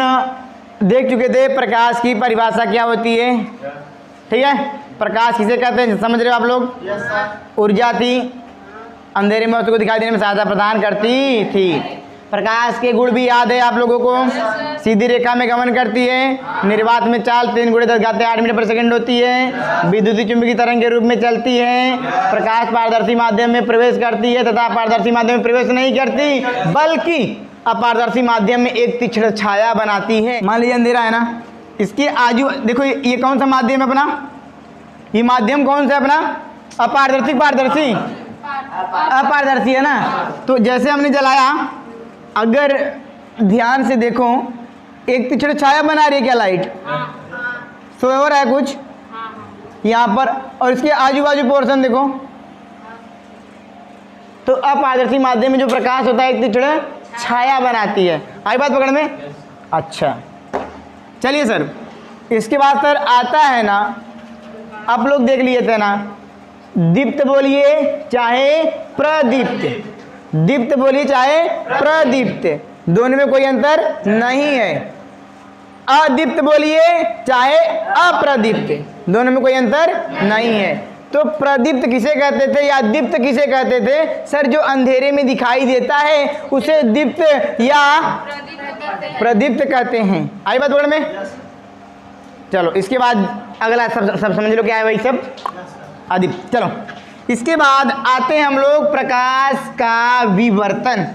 अपन देख चुके थे प्रकाश की परिभाषा क्या होती है, ठीक है। प्रकाश किसे कहते हैं समझ रहे हो आप लोग? ऊर्जा थी, अंधेरे में वस्तु को दिखाई देने में सहायता प्रदान करती थी। प्रकाश के गुण भी याद है आप लोगों को? सीधी रेखा में गमन करती है, निर्वात में चाल 3 × 10⁸ मीटर पर सेकंड होती है, विद्युत चुंबकीय तरंग के रूप में चलती है, प्रकाश पारदर्शी माध्यम में प्रवेश करती है तथा पारदर्शी माध्यम में प्रवेश नहीं करती बल्कि अपारदर्शी माध्यम में एक तीक्ष्ण छाया बनाती है। मान लीजिए अंधेरा है ना, इसके आजू देखो ये कौन सा माध्यम है अपना? ये माध्यम कौन सा है अपना? अपारदर्शी पारदर्शी अपारदर्शी है ना। तो जैसे हमने जलाया, अगर ध्यान से देखो एक तीक्ष्ण छाया बना रही है क्या लाइट? सो हो रहा है कुछ यहाँ पर, और इसके आजू बाजू पोर्शन देखो। तो अपारदर्शी माध्यम में जो प्रकाश होता है एक तीक्ष्ण छाया बनाती है। आई बात पकड़ में? अच्छा चलिए सर, इसके बाद सर आता है ना, आप लोग देख लिए थे ना, दीप्त बोलिए चाहे प्रदीप्त, दीप्त बोलिए चाहे प्रदीप्त, दोनों में कोई अंतर नहीं है। अदीप्त बोलिए चाहे अप्रदीप्त, दोनों में कोई अंतर नहीं है। तो प्रदीप्त किसे कहते थे या दीप्त किसे कहते थे? सर जो अंधेरे में दिखाई देता है उसे दीप्त या प्रदीप्त कहते हैं। आई बात बोल में? चलो इसके बाद अगला सब समझ लो क्या है वही सब अदीप्त। चलो इसके बाद आते हैं हम लोग प्रकाश का विवर्तन,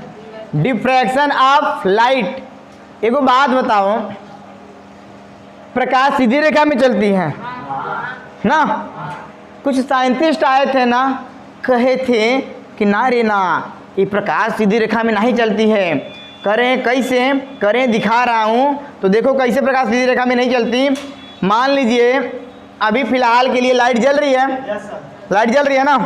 डिफ्रैक्शन ऑफ लाइट। एक बात बताओ, प्रकाश सीधी रेखा में चलती है ना? कुछ साइंटिस्ट आए थे ना, कहे थे कि ना रे ना, ये प्रकाश सीधी रेखा में नहीं चलती है। करें कैसे? करें दिखा रहा हूँ। तो देखो कैसे प्रकाश सीधी रेखा में नहीं चलती। मान लीजिए अभी फ़िलहाल के लिए लाइट जल रही है, लाइट जल रही है ना,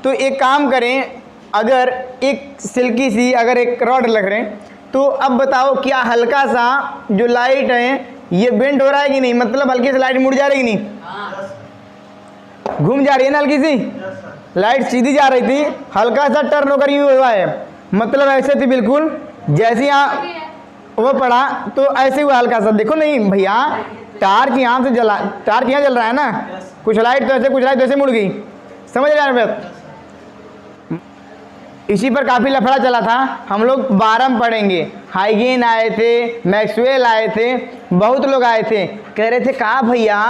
तो एक काम करें, अगर एक सिल्की सी अगर एक रॉड लग रहे हैं, तो अब बताओ क्या हल्का सा जो लाइट है ये बेंड हो रहा है कि नहीं? मतलब हल्की सी लाइट मुड़ जा रही कि नहीं? घूम जा रही है ना हल्की सी लाइट, सीधी जा रही थी, हल्का सा टर्न होकर यूँ हुआ है, मतलब ऐसे थी बिल्कुल जैसे यहाँ वो पड़ा तो ऐसे हुआ हल्का सा। देखो नहीं भैया, टार्च यहाँ से जला, टार्च यहाँ जल रहा है ना, कुछ लाइट तो ऐसे कुछ लाइट तो ऐसे मुड़ गई, समझ रहे हैं? इसी पर काफ़ी लफड़ा चला था। हम लोग बारम पढ़ेंगे, हाइगेन आए थे, मैक्सवेल आए थे, बहुत लोग आए थे, कह रहे थे कहा भैया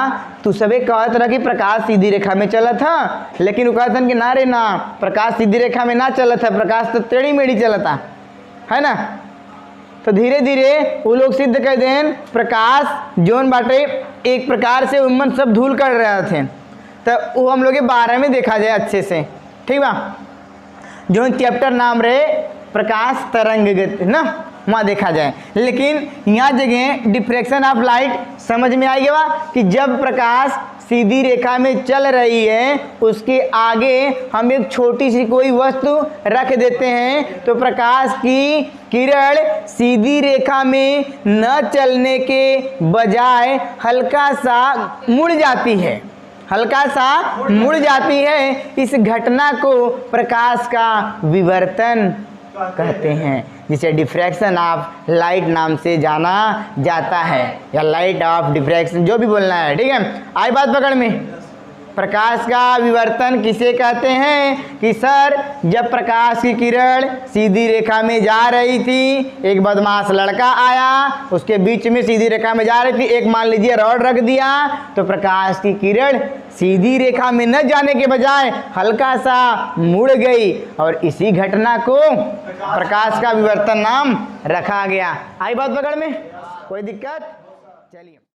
तू सबे कहत रहा कि प्रकाश सीधी रेखा में चला था, लेकिन वो कहते कि ना रे ना, प्रकाश सीधी रेखा में ना चला था, प्रकाश तो टेढ़ी मेढ़ी चला था, है ना। तो धीरे धीरे वो लोग सिद्ध कर दें प्रकाश जोन बाटे एक प्रकार से उम्मन सब धूल कर रहे थे। तो वो हम लोग 12 में देखा जाए अच्छे से, ठीक बा। जो चैप्टर नाम रहे प्रकाश तरंग गति ना, वहाँ देखा जाए। लेकिन यहाँ जगह डिफ्रैक्शन ऑफ लाइट समझ में आई गया कि जब प्रकाश सीधी रेखा में चल रही है उसके आगे हम एक छोटी सी कोई वस्तु रख देते हैं तो प्रकाश की किरण सीधी रेखा में न चलने के बजाय हल्का सा मुड़ जाती है, हल्का सा मुड़ जाती है। इस घटना को प्रकाश का विवर्तन कहते हैं, जिसे डिफ्रैक्शन ऑफ लाइट नाम से जाना जाता है, या लाइट ऑफ डिफ्रैक्शन जो भी बोलना है, ठीक है। आई बात पकड़ में? प्रकाश का विवर्तन किसे कहते हैं कि सर जब प्रकाश की किरण सीधी रेखा में जा रही थी, एक बदमाश लड़का आया, उसके बीच में सीधी रेखा में जा रही थी, एक मान लीजिए रॉड रख दिया, तो प्रकाश की किरण सीधी रेखा में न जाने के बजाय हल्का सा मुड़ गई, और इसी घटना को प्रकाश का विवर्तन नाम रखा गया। आई बात पकड़ में? कोई दिक्कत? चलिए।